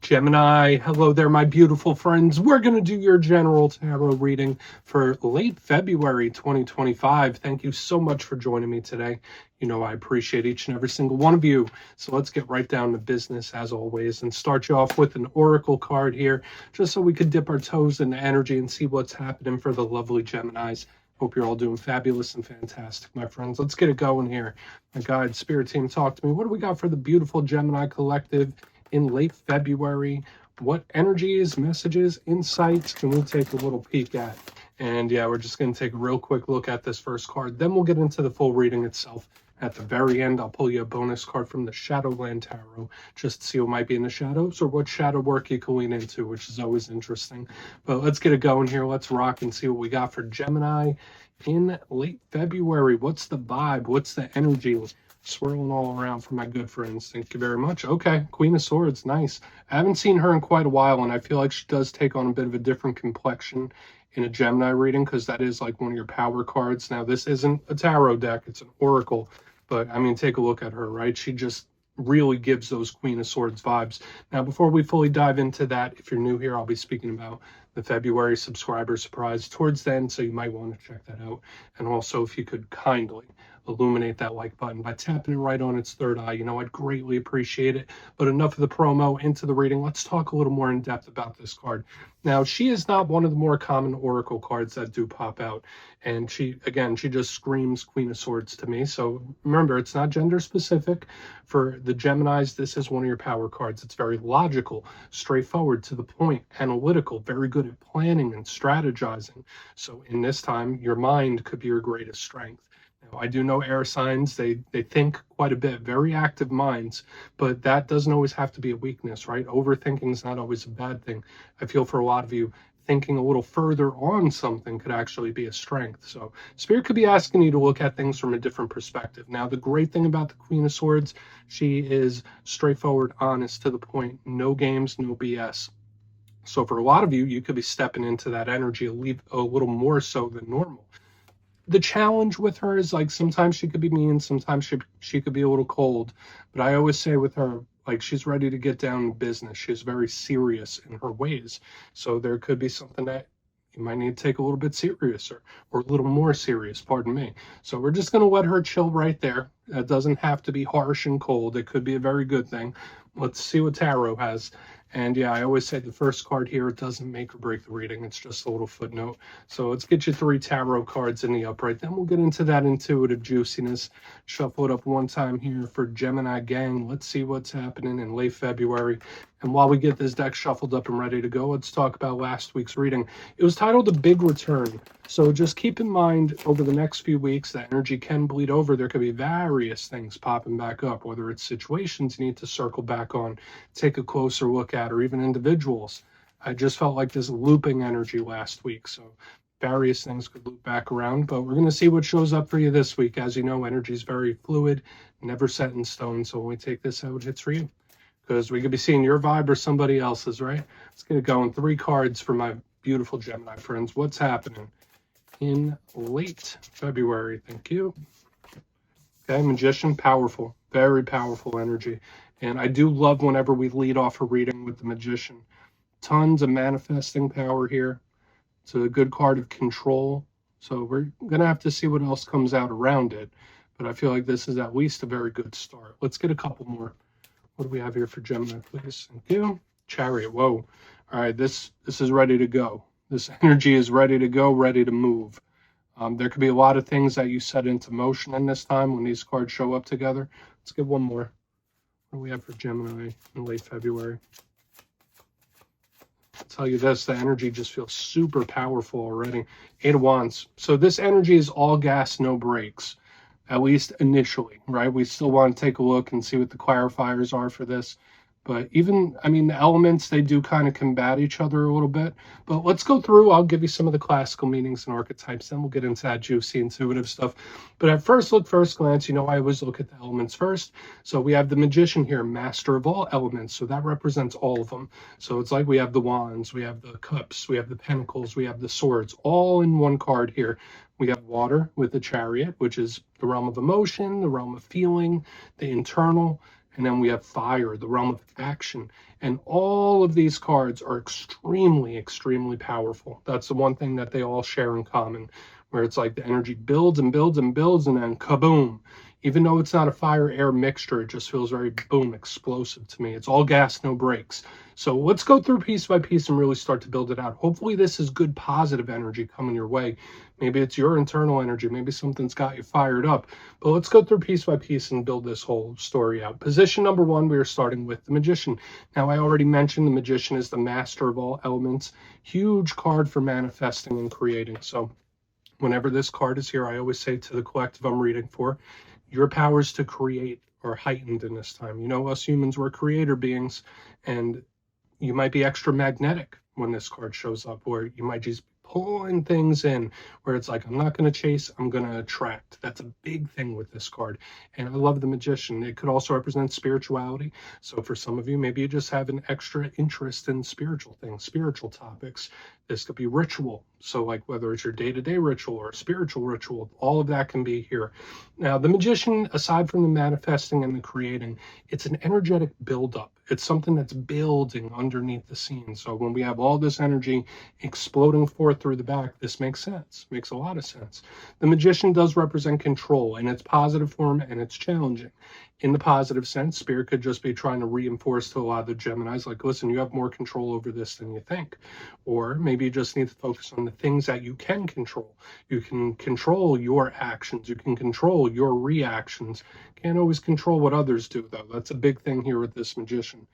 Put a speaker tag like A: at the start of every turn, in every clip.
A: Gemini, hello there, my beautiful friends. We're going to do your general tarot reading for late February 2025. Thank you so much for joining me today. You know, I appreciate each and every single one of you. So let's get right down to business as always and start you off with an oracle card here, just so we could dip our toes in the energy and see what's happening for the lovely Geminis. Hope you're all doing fabulous and fantastic, my friends. Let's get it going here. My guide, spirit team, talk to me. What do we got for the beautiful Gemini collective in late February? What energies, messages, insights can we take a little peek at? And yeah, we're just going to take a real quick look at this first card. Then we'll get into the full reading itself. At the very end, I'll pull you a bonus card from the Shadowland Tarot, just to see what might be in the shadows or what shadow work you can lean into, which is always interesting. But let's get it going here. Let's rock and see what we got for Gemini in late February. What's the vibe? What's the energy? Swirling all around for my good friends. Thank you very much. Okay, Queen of Swords, nice. I haven't seen her in quite a while, and I feel like she does take on a bit of a different complexion in a Gemini reading, because that is like one of your power cards. Now, this isn't a tarot deck, it's an oracle, but I mean, take a look at her, right? She just really gives those Queen of Swords vibes. Now, before we fully dive into that, if you're new here, I'll be speaking about the February subscriber surprise towards the end, so you might want to check that out. And also, if you could kindly illuminate that like button by tapping it right on its third eye, you know, I'd greatly appreciate it. But enough of the promo, into the reading. Let's talk a little more in depth about this card. Now, she is not one of the more common oracle cards that do pop out, and she just screams Queen of Swords to me. So remember, it's not gender specific. For the Geminis, this is one of your power cards. It's very logical, straightforward, to the point, analytical, very good at planning and strategizing. So in this time, your mind could be your greatest strength. I do know air signs, they think quite a bit, very active minds, but that doesn't always have to be a weakness, right? Overthinking is not always a bad thing. I feel for a lot of you, thinking a little further on something could actually be a strength. So Spirit could be asking you to look at things from a different perspective. Now, the great thing about the Queen of Swords, she is straightforward, honest, to the point, no games, no BS. So for a lot of you, you could be stepping into that energy a little more so than normal. The challenge with her is, like, sometimes she could be mean, sometimes she could be a little cold, but I always say with her, like, she's ready to get down to business. She's very serious in her ways. So there could be something that you might need to take a little bit serious, or a little more serious, pardon me. So we're just going to let her chill right there. It doesn't have to be harsh and cold. It could be a very good thing. Let's see what tarot has. And yeah, I always say the first card here, it doesn't make or break the reading. It's just a little footnote. So let's get you 3 tarot cards in the upright. Then we'll get into that intuitive juiciness. Shuffle it up one time here for Gemini gang. Let's see what's happening in late February. And while we get this deck shuffled up and ready to go, let's talk about last week's reading. It was titled A Big Return. So just keep in mind, over the next few weeks, that energy can bleed over. There could be various things popping back up, whether it's situations you need to circle back on, take a closer look at, or even individuals. I just felt like this looping energy last week. So various things could loop back around, but we're going to see what shows up for you this week. As you know, energy is very fluid, never set in stone. So when we take this out, it's for you, because we could be seeing your vibe or somebody else's, right? Let's get it going. 3 cards for my beautiful Gemini friends. What's happening in late February? Thank you. Okay, Magician, powerful, very powerful energy. And I do love whenever we lead off a reading with the Magician. Tons of manifesting power here. It's a good card of control. So we're going to have to see what else comes out around it. But I feel like this is at least a very good start. Let's get a couple more. What do we have here for Gemini, please? Thank you. Chariot, whoa. All right, this is ready to go. This energy is ready to go, ready to move. There could be a lot of things that you set into motion in this time when these cards show up together. Let's get one more. What do we have for Gemini in late February? I'll tell you this, the energy just feels super powerful already. 8 of Wands. So this energy is all gas, no brakes, at least initially, right? We still want to take a look and see what the clarifiers are for this. But even, I mean, the elements, they do kind of combat each other a little bit. But let's go through. I'll give you some of the classical meanings and archetypes, then we'll get into that juicy, intuitive stuff. But at first glance, you know, I always look at the elements first. So we have the Magician here, master of all elements. So that represents all of them. So it's like we have the Wands, we have the Cups, we have the Pentacles, we have the Swords, all in one card here. We have water with the Chariot, which is the realm of emotion, the realm of feeling, the internal. And then we have fire, the realm of action. And all of these cards are extremely, extremely powerful. That's the one thing that they all share in common, where it's like the energy builds and builds and builds, and then kaboom. Even though it's not a fire-air mixture, it just feels very, boom, explosive to me. It's all gas, no brakes. So let's go through piece by piece and really start to build it out. Hopefully this is good, positive energy coming your way. Maybe it's your internal energy. Maybe something's got you fired up. But let's go through piece by piece and build this whole story out. Position number one, we are starting with the Magician. Now, I already mentioned the Magician is the master of all elements. Huge card for manifesting and creating. So whenever this card is here, I always say to the collective I'm reading for, your powers to create are heightened in this time. You know, us humans, we're creator beings, and you might be extra magnetic when this card shows up, or you might just be pulling things in where it's like, I'm not going to chase, I'm going to attract. That's a big thing with this card. And I love the Magician. It could also represent spirituality. So for some of you, maybe you just have an extra interest in spiritual things, spiritual topics. This could be ritual. So like whether it's your day-to-day ritual or spiritual ritual, all of that can be here. Now, the Magician, aside from the manifesting and the creating, it's an energetic buildup. It's something that's building underneath the scene. So when we have all this energy exploding forth through the back, this makes sense. Makes a lot of sense. The Magician does represent control in its positive form, and it's challenging. In the positive sense, Spirit could just be trying to reinforce to a lot of the Geminis, like, listen, you have more control over this than you think. Or maybe you just need to focus on the things that you can control. You can control your actions. You can control your reactions. Can't always control what others do, though. That's a big thing here with this Magician.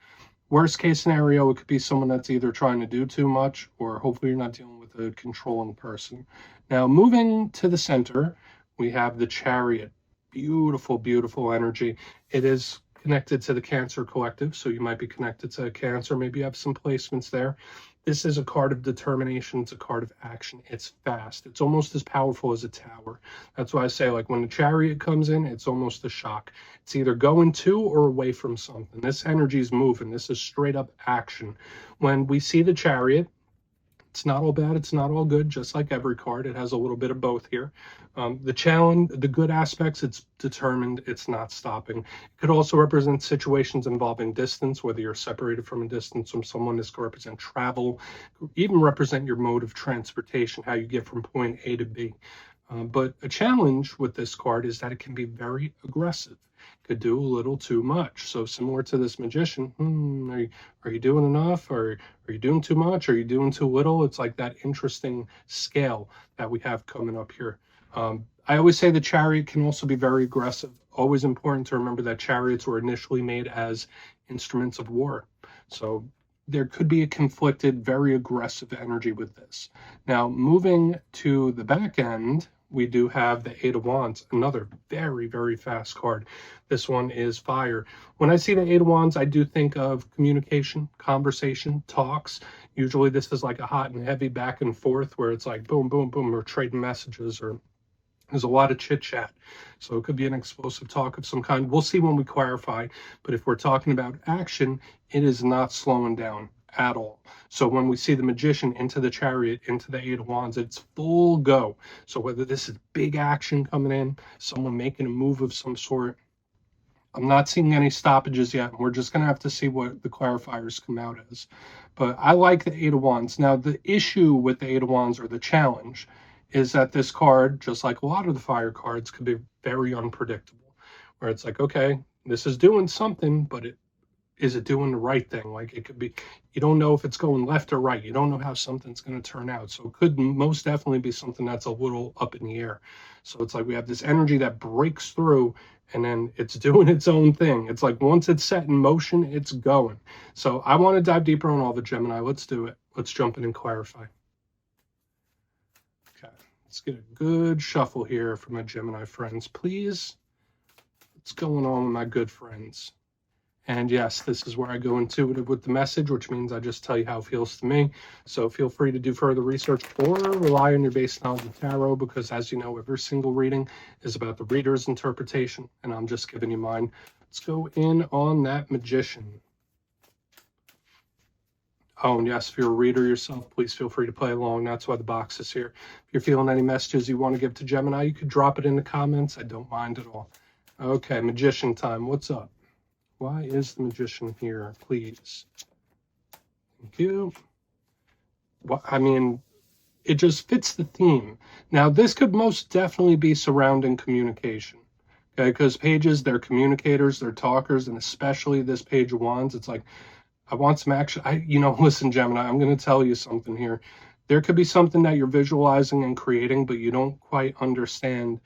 A: Worst case scenario, it could be someone that's either trying to do too much, or hopefully you're not dealing with a controlling person. Now, moving to the center, we have the Chariot. Beautiful, beautiful energy. It is connected to the Cancer collective, so you might be connected to Cancer. Maybe you have some placements there. This is a card of determination. It's a card of action. It's fast. It's almost as powerful as a tower. That's why I say, like, when the Chariot comes in, it's almost a shock. It's either going to or away from something. This energy is moving. This is straight up action. When we see the Chariot, it's not all bad, it's not all good, just like every card. It has a little bit of both here. The challenge, the good aspects, it's determined, it's not stopping. It could also represent situations involving distance, whether you're separated from a distance from someone. This could represent travel, even represent your mode of transportation, how you get from point A to B. But a challenge with this card is that it can be very aggressive. Could do a little too much. So similar to this Magician, are you doing enough? Or are you doing too much? Are you doing too little? It's like that interesting scale that we have coming up here. I always say the Chariot can also be very aggressive. Always important to remember that chariots were initially made as instruments of war. So there could be a conflicted, very aggressive energy with this. Now, moving to the back end, we do have the Eight of Wands, another very, very fast card. This one is fire. When I see the Eight of Wands, I do think of communication, conversation, talks. Usually this is like a hot and heavy back and forth where it's like boom, boom, boom, we're trading messages, or there's a lot of chit chat. So it could be an explosive talk of some kind. We'll see when we clarify. But if we're talking about action, it is not slowing down at all. So when we see the Magician into the Chariot, into the Eight of Wands, it's full go. So whether this is big action coming in, someone making a move of some sort, I'm not seeing any stoppages yet. We're just going to have to see what the clarifiers come out as. But I like the Eight of Wands. Now, the issue with the Eight of Wands, or the challenge, is that this card, just like a lot of the fire cards, could be very unpredictable. Where it's like, okay, this is doing something, but is it doing the right thing? Like, it could be, you don't know if it's going left or right. You don't know how something's going to turn out. So it could most definitely be something that's a little up in the air. So it's like we have this energy that breaks through, and then it's doing its own thing. It's like once it's set in motion, it's going. So I want to dive deeper on all the Gemini. Let's do it. Let's jump in and clarify. Okay, let's get a good shuffle here for my Gemini friends, please. What's going on with my good friends? And yes, this is where I go intuitive with the message, which means I just tell you how it feels to me. So feel free to do further research or rely on your base knowledge of tarot, because as you know, every single reading is about the reader's interpretation, and I'm just giving you mine. Let's go in on that Magician. Oh, and yes, if you're a reader yourself, please feel free to play along. That's why the box is here. If you're feeling any messages you want to give to Gemini, you could drop it in the comments. I don't mind at all. Okay, Magician time. What's up? Why is the Magician here, please? Thank you. Well, I mean, it just fits the theme. Now, this could most definitely be surrounding communication. Okay, because pages, they're communicators, they're talkers, and especially this Page of Wands, it's like, I want some action. Listen, Gemini, I'm going to tell you something here. There could be something that you're visualizing and creating, but you don't quite understand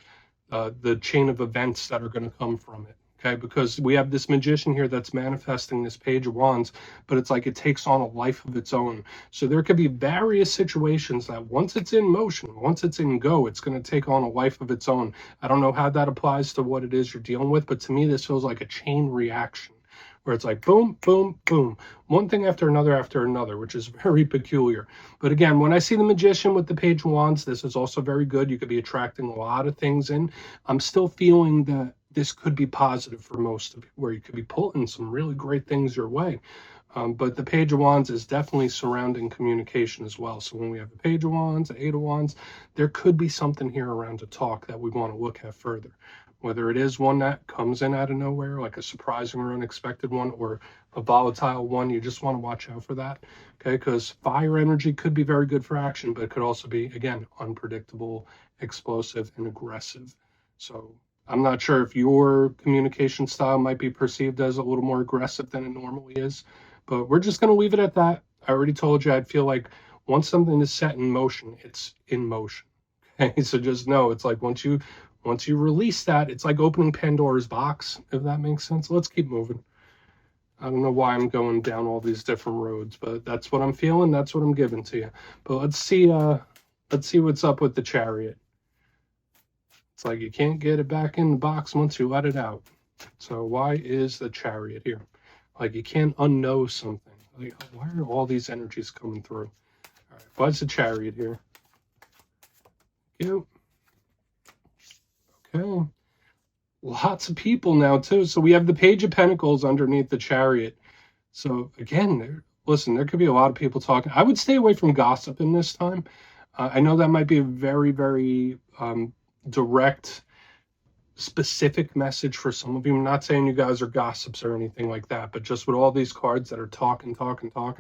A: the chain of events that are going to come from it. Okay, because we have this Magician here that's manifesting this Page of Wands, but it's like it takes on a life of its own. So there could be various situations that once it's in motion, once it's in go, it's going to take on a life of its own. I don't know how that applies to what it is you're dealing with, but to me, this feels like a chain reaction where it's like boom, boom, boom, one thing after another, which is very peculiar. But again, when I see the Magician with the Page of Wands, this is also very good. You could be attracting a lot of things in. I'm still feeling that this could be positive for most of you, where you could be pulling some really great things your way. But the Page of Wands is definitely surrounding communication as well. So when we have the Page of Wands, the Eight of Wands, there could be something here around a talk that we want to look at further. Whether it is one that comes in out of nowhere, like a surprising or unexpected one, or a volatile one, you just want to watch out for that, okay? Because fire energy could be very good for action, but it could also be, again, unpredictable, explosive, and aggressive. So I'm not sure if your communication style might be perceived as a little more aggressive than it normally is, but we're just going to leave it at that. I already told you, I'd feel like once something is set in motion, it's in motion. Okay, so just know it's like once you release that, it's like opening Pandora's box, if that makes sense. Let's keep moving. I don't know why I'm going down all these different roads, but that's what I'm feeling. That's what I'm giving to you. But let's see what's up with the Chariot. It's like you can't get it back in the box once you let it out. So why is the Chariot here? Like you can't unknow something. Like why are all these energies coming through? All right, why's the Chariot here? Yep. Okay. Lots of people now too. So we have the Page of Pentacles underneath the Chariot. So again, listen, there could be a lot of people talking. I would stay away from gossip in this time. I know that might be a very, very direct, specific message for some of you. I'm not saying you guys are gossips or anything like that, but just with all these cards that are talking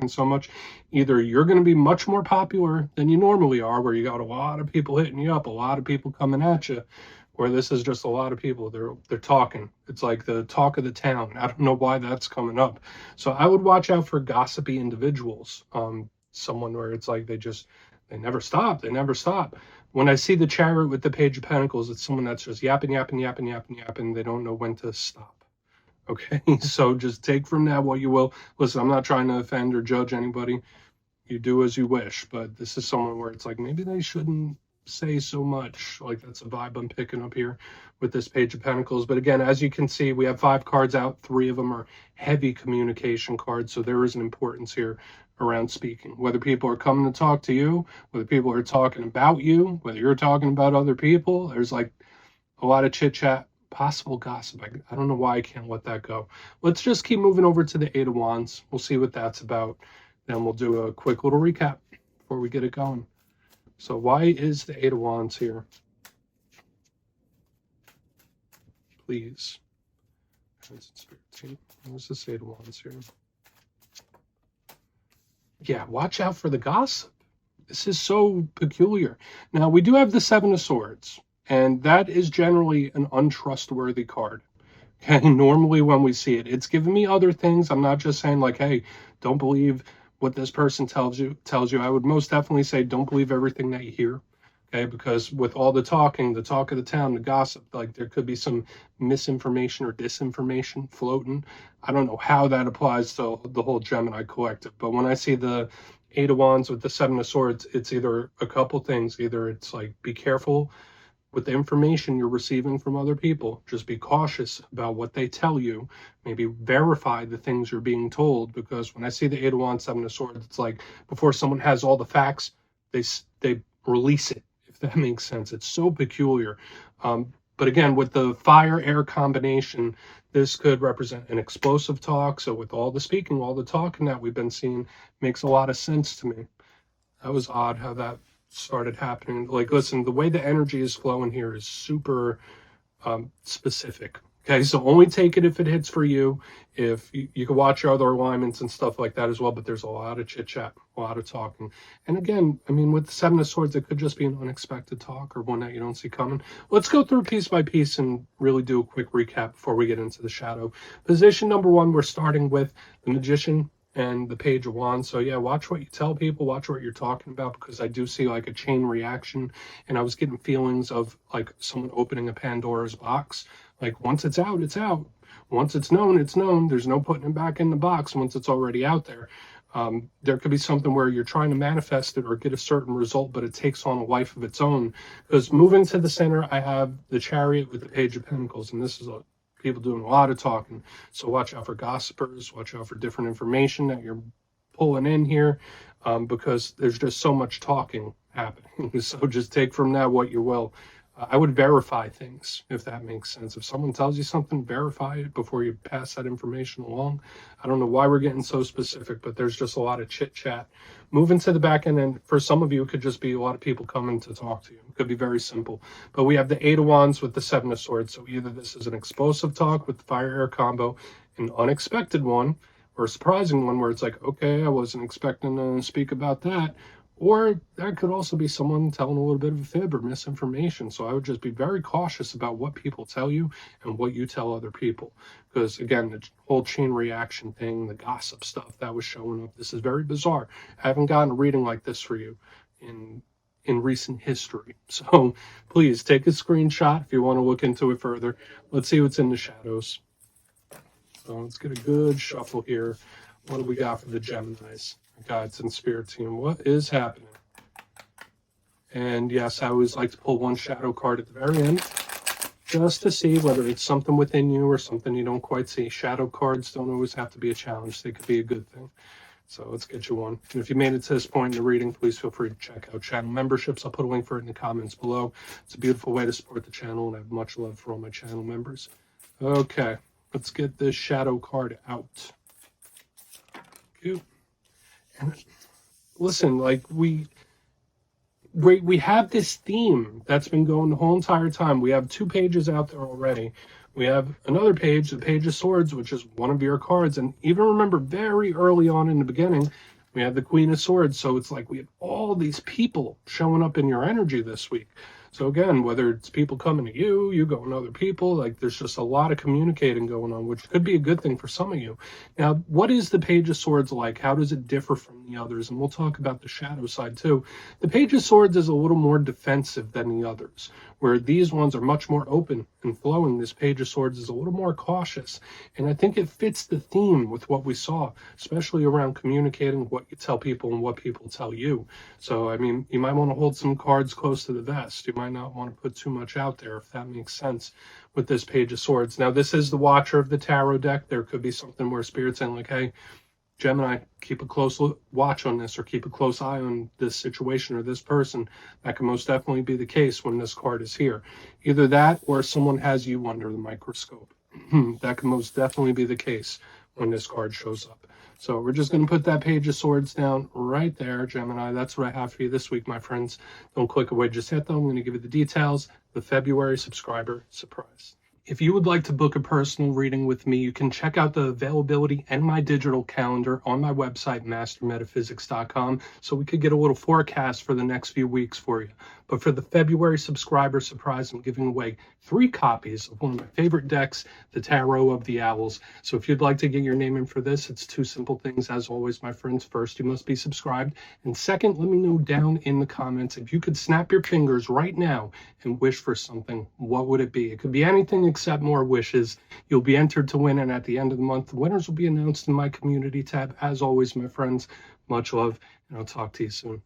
A: so much, either you're going to be much more popular than you normally are, where you got a lot of people hitting you up, a lot of people coming at you, or this is just a lot of people, they're talking. It's like the talk of the town. I don't know why that's coming up. So I would watch out for gossipy individuals. Someone where it's like they never stop. When I see the Chariot with the Page of Pentacles, it's someone that's just yapping. They don't know when to stop. Okay, so just take from that what you will. Listen, I'm not trying to offend or judge anybody. You do as you wish, but this is someone where it's like maybe they shouldn't say so much. Like that's a vibe I'm picking up here with this Page of Pentacles. But again, as you can see, we have 5 cards out. 3 of them are heavy communication cards, so there is an importance here around speaking. Whether people are coming to talk to you, whether people are talking about you, whether you're talking about other people, there's like a lot of chit chat, possible gossip. I don't know why I can't let that go. Let's just keep moving over to the Eight of Wands. We'll see what that's about. Then we'll do a quick little recap before we get it going. So why is the Eight of Wands here? Please. What's this Eight of Wands here? Yeah, watch out for the gossip. This is so peculiar. Now, we do have the Seven of Swords, and that is generally an untrustworthy card. Okay, normally when we see it, it's giving me other things. I'm not just saying like, hey, don't believe what this person tells you. I would most definitely say don't believe everything that you hear. Okay, because with all the talking, the talk of the town, the gossip, like there could be some misinformation or disinformation floating. I don't know how that applies to the whole Gemini collective, but when I see the Eight of Wands with the Seven of Swords, it's either a couple things. Either it's like, be careful with the information you're receiving from other people. Just be cautious about what they tell you. Maybe verify the things you're being told, because when I see the Eight of Wands, Seven of Swords, it's like before someone has all the facts, they release it. That makes sense. It's so peculiar. But again, with the fire-air combination, this could represent an explosive talk. So with all the speaking, all the talking that we've been seeing, makes a lot of sense to me. That was odd how that started happening. Like, listen, the way the energy is flowing here is super specific. Okay, so only take it if it hits for you. If you can watch your other alignments and stuff like that as well, but there's a lot of chit chat, a lot of talking. And again, I mean, with the Seven of Swords, it could just be an unexpected talk or one that you don't see coming. Let's go through piece by piece and really do a quick recap before we get into the shadow. Position number one, we're starting with the Magician and the Page of Wands. So yeah, watch what you tell people, watch what you're talking about, because I do see like a chain reaction, and I was getting feelings of like someone opening a Pandora's box. Like once it's out, it's out. Once it's known, it's known. There's no putting it back in the box once it's already out there. There could be something where you're trying to manifest it or get a certain result, but it takes on a life of its own. Because moving to the center, I have the Chariot with the Page of Pentacles, and this is people doing a lot of talking. So watch out for gossipers, watch out for different information that you're pulling in here, because there's just so much talking happening. So just take from that what you will. I would verify things, if that makes sense. If someone tells you something, verify it before you pass that information along. I don't know why we're getting so specific, but there's just a lot of chit chat. Moving to the back end, and for some of you, it could just be a lot of people coming to talk to you. It could be very simple. But we have the Eight of Wands with the Seven of Swords. So either this is an explosive talk with the fire-air combo, an unexpected one, or a surprising one where it's like, okay, I wasn't expecting to speak about that. Or that could also be someone telling a little bit of a fib or misinformation. So I would just be very cautious about what people tell you and what you tell other people. Because again, the whole chain reaction thing, the gossip stuff that was showing up, this is very bizarre. I haven't gotten a reading like this for you in recent history. So please take a screenshot if you want to look into it further. Let's see what's in the shadows. So let's get a good shuffle here. What do we got for the Geminis? Guides and spirit team, what is happening? And yes, I always like to pull one shadow card at the very end just to see whether it's something within you or something you don't quite see. Shadow cards don't always have to be a challenge, they could be a good thing. So let's get you one. And if you made it to this point in the reading, please feel free to check out channel memberships. I'll put a link for it in the comments below. It's a beautiful way to support the channel, and I have much love for all my channel members. Okay, let's get this shadow card out. Thank you. And listen, like we have this theme that's been going the whole entire time. We have 2 pages out there already. We have another page, the Page of Swords, which is one of your cards. And even remember very early on in the beginning, we had the Queen of Swords. So it's like we have all these people showing up in your energy this week. So again, whether it's people coming to you, you going to other people, like there's just a lot of communicating going on, which could be a good thing for some of you. Now, what is the Page of Swords like? How does it differ from the others? And we'll talk about the shadow side too. The Page of Swords is a little more defensive than the others, where these ones are much more open and flowing. This Page of Swords is a little more cautious. And I think it fits the theme with what we saw, especially around communicating what you tell people and what people tell you. So, I mean, you might want to hold some cards close to the vest. You might not want to put too much out there, if that makes sense, with this Page of Swords. Now, this is the Watcher of the Tarot deck. There could be something where Spirit's saying like, hey, Gemini, keep a close watch on this, or keep a close eye on this situation or this person. That can most definitely be the case when this card is here. Either that, or someone has you under the microscope. That can most definitely be the case when this card shows up. So we're just going to put that Page of Swords down right there, Gemini. That's what I have for you this week, my friends. Don't click away just yet, though. I'm going to give you the details. The February subscriber surprise. If you would like to book a personal reading with me, you can check out the availability and my digital calendar on my website, mastermetaphysics.com, so we could get a little forecast for the next few weeks for you. But for the February subscriber surprise, I'm giving away 3 copies of one of my favorite decks, the Tarot of the Owls. So if you'd like to get your name in for this, it's 2 simple things, as always, my friends. First, you must be subscribed. And second, let me know down in the comments, if you could snap your fingers right now and wish for something, what would it be? It could be anything except more wishes. You'll be entered to win, and at the end of the month, the winners will be announced in my community tab. As always, my friends, much love, and I'll talk to you soon.